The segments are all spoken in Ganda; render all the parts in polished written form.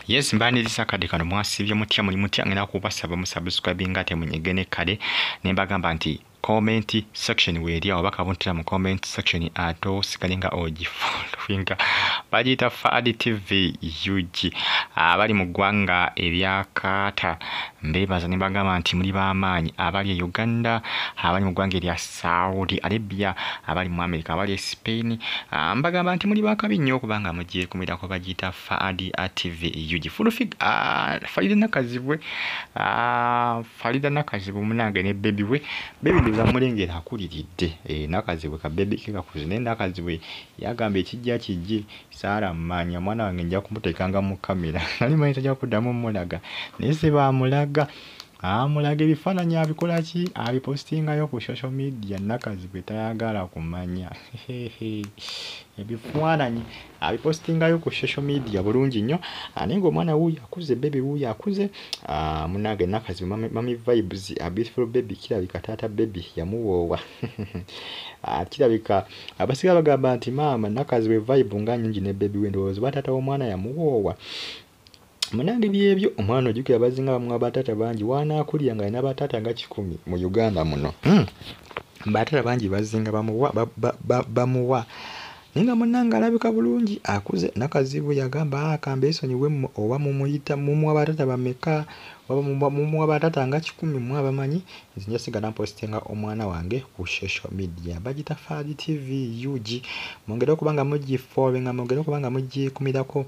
Yes, mbaniriza kade kano mwasibye mutya muli mutya ngena kubasaba musubscribe ngate munyegene kade nembagamba nti comment section weri awo bakabuntira mu comment section ato sikalinga ogifunga bagita Fadi TV UG abali mu gwanga eryakata mbebaza nembagamba nti muri bamanyi abali e Uganda abali mu gwanga erya Saudi Arabia abali mu America abali e Spain mbagamba nti muri bakabi nnyo kubanga mugiye kumira ko bagita Fadi TV UG full fig Faridah Nakazibwe Faridah Nakazibwe munange ne baby we baby zamulengera akuliridde Nakazibwe ka baby kika kuzine Nakazibwe yagamba ekijja kijje Sara manya mwana wange nja kumutekanga mu kamera nali manyi tajja kuddamu mulaga nese bamulaga amulaga ebifaananyi abikola ki abipostinga yo ku social media Nakazibwe tayagala kumanya ebifaananyi abipostinga yo ku social media bulungi nnyo anengo omwana wuyo akuze baby wuyo akuze munange Nakazibwe mami vibes a beautiful baby kirabika tata baby yamuwoowa kirabika abasiga bagamba nti mama Nakazibwe vibe nga nyingi ne baby we ndowooza batata w'omwana yamuwoowa munange byebyo omwana ojukira bazinga bamwe abatata bangi wana akulya nga ina batata nga 10 mu Uganda muno batata bangi bazinga bamuwa ninga munanga alabika bulungi akuze Nakazibwe yagamba akambe esonyiwe oba mumuyita mumu abatata bameka oba mumu abatata nga 10 mu abamanyi nzinja sigana postinga omwana wange ku social media bagita Fadi TV UG mongera okubanga mugi follow nga mongera okubanga mugi kumirako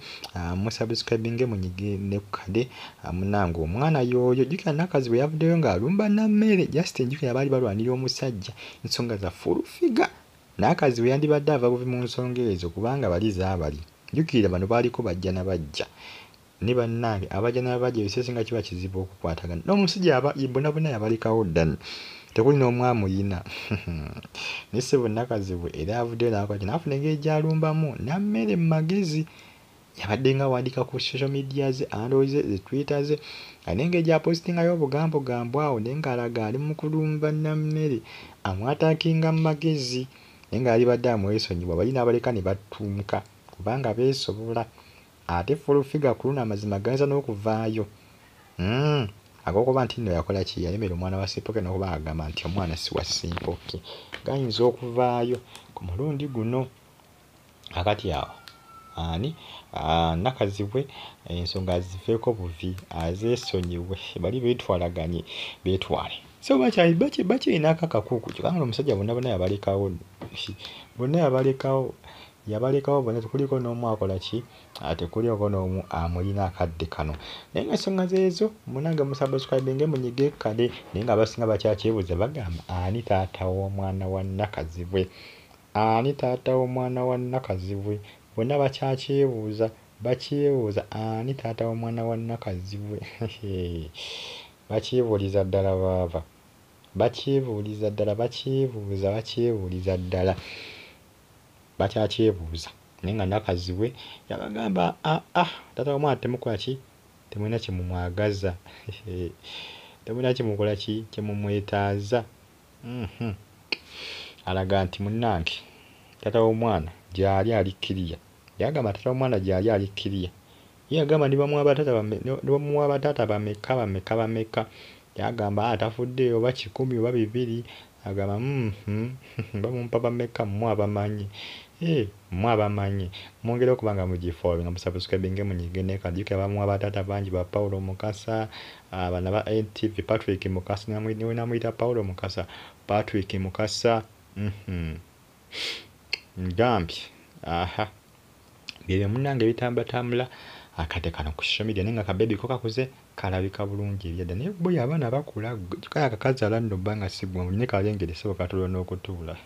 mu subscribing munyige ne kade munango omwana yoyo jukira Nakazibwe yavuddeyo nga alumba na mmere just njukira bali balwanira omusajja ensonga za full figure Nakazibwe yandibadde ava buvi mu nsonga ezo kubanga bali zaabali jukira bano baliko bajja na bajja ne bannange abajja na bajja bisesinga kiba kizibu okukwatagana n'omusajja aba ibonabona yabalikawo ddan tekuli n'omwamu yina nisebo Nakazibwe era avuddeyo n'akwati n'afuna engeri gy'alumbamu nammere mu magezi yabadde nga wandika ku social media ze andooze ze Twitter ze anenge gya postinga yo bugambo gambo awo nenga alaga ali mu kulumba nammere amwatakinga mu magezi nenga ali badde amwesonyiwa bali n'abaleka ne batumka kubanga beesobola ate full figure kuluna amazima ganza n'okuvaayo agokuba nti nno yakola ki yalemera omwana wa Simpoke n'okuba agamba nti omwana si wa Simpoke gayinza okuvaayo ku mulundi guno akati awo ani Nakazibwe ensonga zifeeko buvi azeesonyiwe bali beetwalaganye beetwale so bakirina akakakuku kubanga omusajja bonna yabalekawo bonna yabalekawo bonna tekuliko n'omu akola ki ate kuliko n'omu amulina akadde kano naye nga ensonga zeezo munange musubscribinge munyige kale naye nga abasinga bakyakyebuuza bagamba ani taata w'omwana wa Nakazibwe ani taata w'omwana wa Nakazibwe bonna bakyakyebuuza ani taata w'omwana wa Nakazibwe bakyebuuliza ddala baava bakyebuuliza ddala bakyebuuliza ddala bakyakyebuuza naye nga Nakazibwe yabagamba taata w'omwana temukola ki temulina kimumwagaza temulina kimukola ki kimumwetaaza alaga nti munnange taata w'omwana gyali alikkiriya yagamba taata w'omwana gyali alikkiriya yagamba nibamuwa abatata bameka yagamba atafudde oba 10 oba 2 agamba bamumpa bameka mmwe abamanyi mwongere okubanga mugifollow nga musubscribinge munyige ne kadike bamuwa abatata bangi ba Paulo Mukasa abana ba NTV Patrick Mukasa namuyita Paulo Mukasa Patrick Mukasa ngambi byebyo munange bitambatambula akate kano ku social media nenga kabebi ko kakuze kalabika bulungi ebyadda naye boya abaana bakula kaya kakazaala nno bbanga sigwa muline kalengere sebo katulo n'okutuula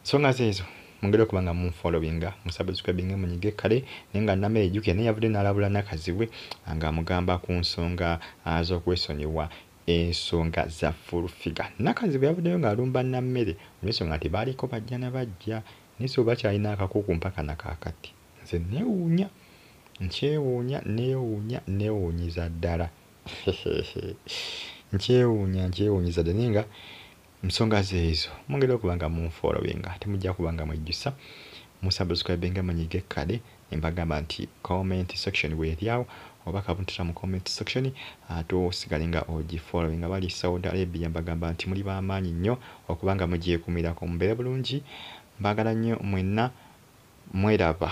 songa zeezo mungere okubanga munfollowinga musubscribinge munyige kale nenga nammere ejjukira naye yavudde n'alabula Nakazibwe nga amugamba ku nsonga z'okwesonyiwa ensonga za full figure Nakazibwe yavuddeyo ng'alumba nammere olw'ensonga nti baaliko bajja na bajja naye so bakyalina akakuku mpaka nakakati nze nkyewuunya ddala nkyewuunyiza ddala nenga nsonga zeezo mungere okubanga munfollowinga temujja kubanga mwejjusa musubscribinga munyige kale mbagamba nti comment section bw'eryawo oba kabuntira mu comment section tosigale nga ogifollowing abali Saudi Arabia mbagamba nti muli b'amaanyi nnyo okubanga mugyekumirako mubeere bulungi mbagala nnyo mwenna mweraba.